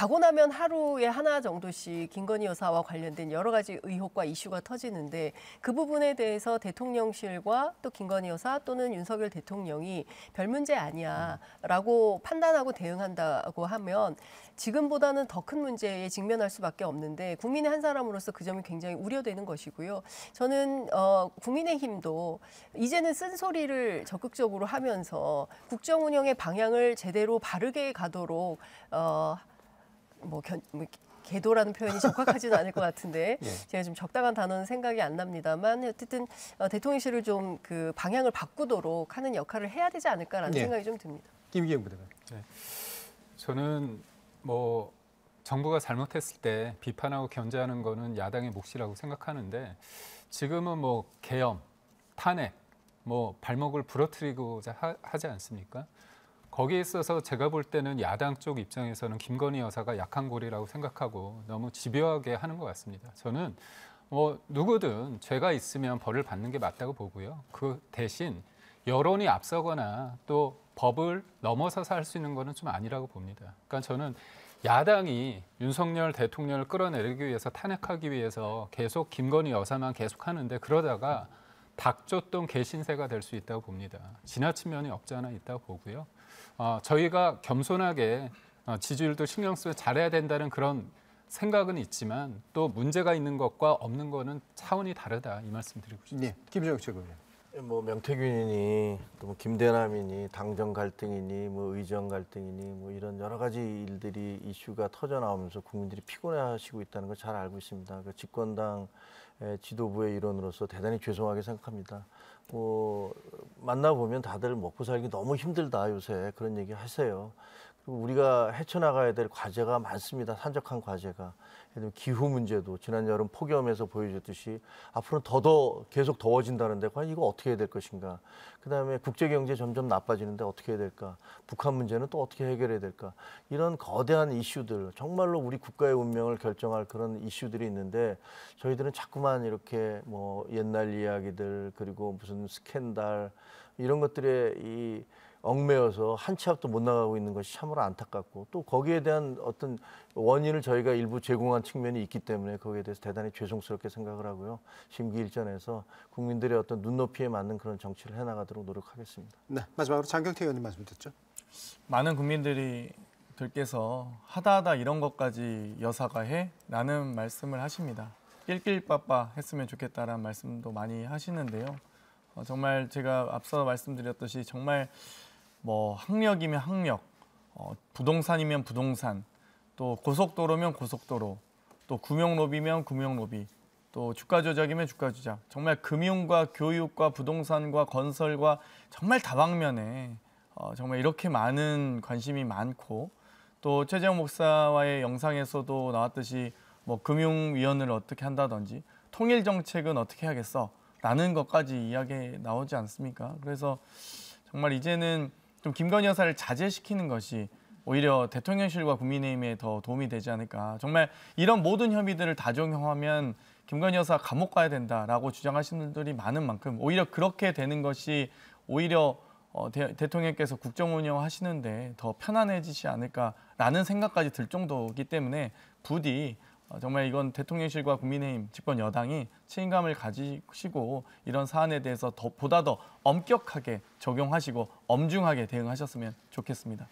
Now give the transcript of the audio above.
자고 나면 하루에 하나 정도씩 김건희 여사와 관련된 여러 가지 의혹과 이슈가 터지는데 그 부분에 대해서 대통령실과 또 김건희 여사 또는 윤석열 대통령이 별 문제 아니야라고 판단하고 대응한다고 하면 지금보다는 더 큰 문제에 직면할 수밖에 없는데 국민의 한 사람으로서 그 점이 굉장히 우려되는 것이고요. 저는 국민의힘도 이제는 쓴소리를 적극적으로 하면서 국정 운영의 방향을 제대로 바르게 가도록 계도라는 표현이 적합하지는 않을 것 같은데 예. 제가 좀 적당한 단어는 생각이 안 납니다만 어쨌든 대통령실을 좀 그 방향을 바꾸도록 하는 역할을 해야 되지 않을까라는 예. 생각이 좀 듭니다. 김기현 부대변인. 네. 저는 정부가 잘못했을 때 비판하고 견제하는 거는 야당의 몫이라고 생각하는데 지금은 계엄, 탄핵, 발목을 부러뜨리고자 하지 않습니까? 거기에 있어서 제가 볼 때는 야당 쪽 입장에서는 김건희 여사가 약한 고리라고 생각하고 너무 집요하게 하는 것 같습니다. 저는 누구든 죄가 있으면 벌을 받는 게 맞다고 보고요. 그 대신 여론이 앞서거나 또 법을 넘어서서 할 수 있는 거는 좀 아니라고 봅니다. 그러니까 저는 야당이 윤석열 대통령을 끌어내리기 위해서 탄핵하기 위해서 계속 김건희 여사만 계속 하는데 그러다가 닭쫓던 개신세가 될 수 있다고 봅니다. 지나친 면이 없지 않아 있다고 보고요. 저희가 겸손하게 지지율도 신경 쓰며 잘해야 된다는 그런 생각은 있지만 또 문제가 있는 것과 없는 거는 차원이 다르다 이 말씀 드리고 싶습니다. 네, 김정욱 최고위원. 명태균이니 또 김대남이니 당정 갈등이니 의정 갈등이니 이런 여러 가지 일들이 이슈가 터져 나오면서 국민들이 피곤해하시고 있다는 걸 잘 알고 있습니다. 그 집권당 지도부의 일원으로서 대단히 죄송하게 생각합니다. 만나보면 다들 먹고 살기 너무 힘들다 요새 그런 얘기 하세요. 그리고 우리가 헤쳐나가야 될 과제가 많습니다. 산적한 과제가. 기후 문제도 지난 여름 폭염에서 보여줬듯이 앞으로는 더 계속 더워진다는데 과연 이거 어떻게 해야 될 것인가. 그다음에 국제경제 점점 나빠지는데 어떻게 해야 될까. 북한 문제는 또 어떻게 해결해야 될까. 이런 거대한 이슈들 정말로 우리 국가의 운명을 결정할 그런 이슈들이 있는데 저희들은 자꾸만 이렇게 옛날 이야기들 그리고 무슨 스캔들 이런 것들에 얽매여서 한 치 앞도 못 나가고 있는 것이 참으로 안타깝고 또 거기에 대한 어떤 원인을 저희가 일부 제공한 측면이 있기 때문에 거기에 대해서 대단히 죄송스럽게 생각을 하고요. 심기일전해서 국민들의 어떤 눈높이에 맞는 그런 정치를 해나가도록 노력하겠습니다. 네, 마지막으로 장경태 의원님 말씀 듣죠. 많은 국민들께서 하다 이런 것까지 여사가 해? 라는 말씀을 하십니다. 낄낄빠빠 했으면 좋겠다라는 말씀도 많이 하시는데요. 정말 제가 앞서 말씀드렸듯이 정말 학력이면 학력, 부동산이면 부동산, 또 고속도로면 고속도로, 또 금융로비면 금융로비, 또 주가 조작이면 주가 조작. 정말 금융과 교육과 부동산과 건설과 정말 다방면에 정말 이렇게 많은 관심이 많고 또 최재형 목사와의 영상에서도 나왔듯이 금융위원회를 어떻게 한다든지 통일 정책은 어떻게 하겠어? 라는 것까지 이야기 나오지 않습니까? 그래서 정말 이제는 좀 김건희 여사를 자제시키는 것이 오히려 대통령실과 국민의힘에 더 도움이 되지 않을까. 정말 이런 모든 혐의들을 다 적용하면 김건희 여사 감옥 가야 된다라고 주장하시는 분들이 많은 만큼 오히려 그렇게 되는 것이 오히려 대통령께서 국정 운영하시는데 더 편안해지지 않을까라는 생각까지 들 정도이기 때문에 부디 정말 이건 대통령실과 국민의힘 집권 여당이 책임감을 가지시고 이런 사안에 대해서 보다 더 엄격하게 적용하시고 엄중하게 대응하셨으면 좋겠습니다.